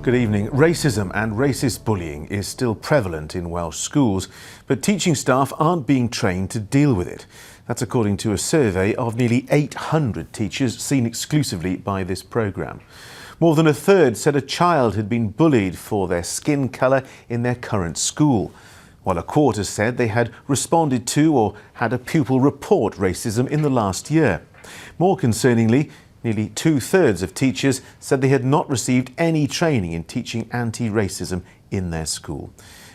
Good evening. Racism and racist bullying is still prevalent in Welsh schools, but teaching staff aren't being trained to deal with it. That's according to a survey of nearly 800 teachers seen exclusively by this programme. More than a third said a child had been bullied for their skin colour in their current school, while a quarter said they had responded to or had a pupil report racism in the last year. More concerningly, nearly two-thirds of teachers said they had not received any training in teaching anti-racism in their school.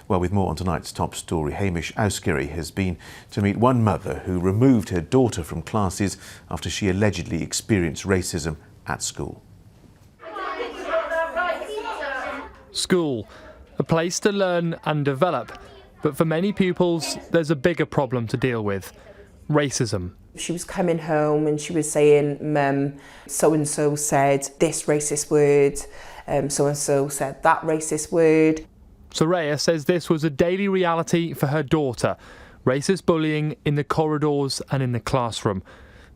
Well, with more on tonight's top story, Hamish Auskerry has been to meet one mother who removed her daughter from classes after she allegedly experienced racism at school. School, a place to learn and develop, but for many pupils there's a bigger problem to deal with: racism. She was coming home and she was saying, "Mum, so-and-so said this racist word, so-and-so said that racist word." Soraya says this was a daily reality for her daughter, racist bullying in the corridors and in the classroom.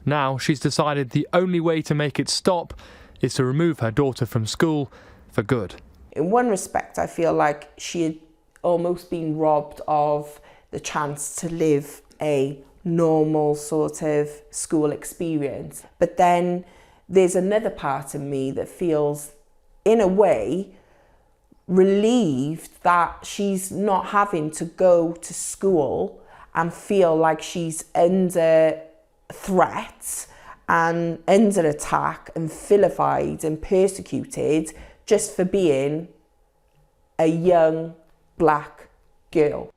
Now she's decided the only way to make it stop is to remove her daughter from school for good. In one respect, I feel like she had almost been robbed of the chance to live a normal sort of school experience. But then there's another part of me that feels, in a way, relieved that she's not having to go to school and feel like she's under threat and under attack and vilified and persecuted just for being a young black girl.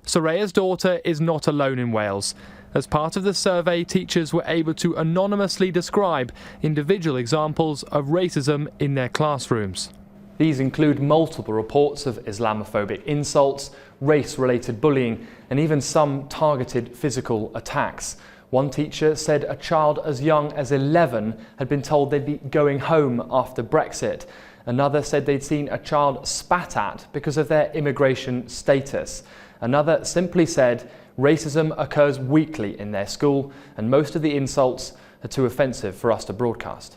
Soraya's daughter is not alone in Wales. As part of the survey, teachers were able to anonymously describe individual examples of racism in their classrooms. These include multiple reports of Islamophobic insults, race-related bullying, and even some targeted physical attacks. One teacher said a child as young as 11 had been told they'd be going home after Brexit. Another said they'd seen a child spat at because of their immigration status. Another simply said racism occurs weekly in their school and most of the insults are too offensive for us to broadcast.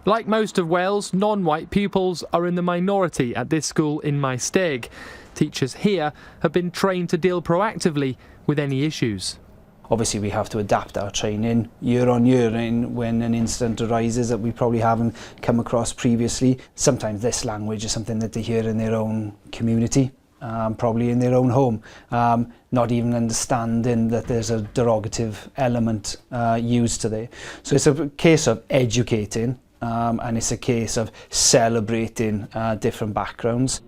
Like most of Wales, non-white pupils are in the minority at this school in Maesteg. Teachers here have been trained to deal proactively with any issues. Obviously we have to adapt our training year on year when an incident arises that we probably haven't come across previously. Sometimes this language is something that they hear in their own community. Probably in their own home, not even understanding that there's a derogative element used to there. So it's a case of educating and it's a case of celebrating different backgrounds.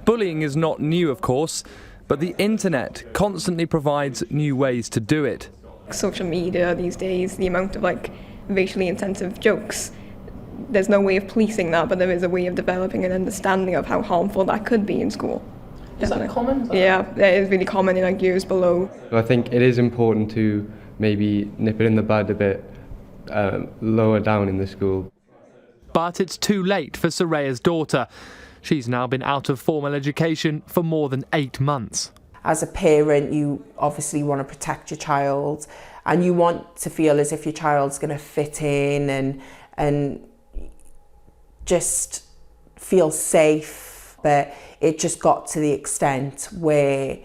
Bullying is not new, of course, but the internet constantly provides new ways to do it. Social media these days, the amount of racially insensitive jokes, there's no way of policing that, but there is a way of developing an understanding of how harmful that could be in school. Is that common? Yeah, it is really common in years below. I think it is important to maybe nip it in the bud a bit lower down in the school. But it's too late for Soraya's daughter. She's now been out of formal education for more than 8 months. As a parent, you obviously want to protect your child and you want to feel as if your child's going to fit in and just feel safe. But it just got to the extent where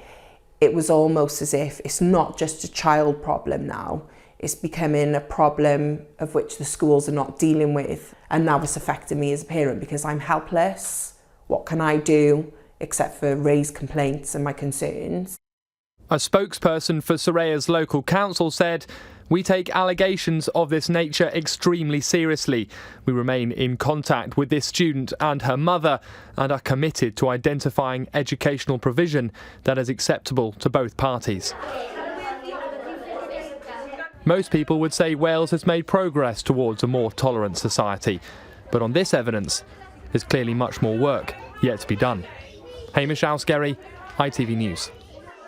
it was almost as if it's not just a child problem now, it's becoming a problem of which the schools are not dealing with. And now it's affecting me as a parent because I'm helpless. What can I do except for raise complaints and my concerns? A spokesperson for Soraya's local council said, "We take allegations of this nature extremely seriously. We remain in contact with this student and her mother and are committed to identifying educational provision that is acceptable to both parties." Most people would say Wales has made progress towards a more tolerant society, but on this evidence, there's clearly much more work yet to be done. Hamish Auskerry, ITV News.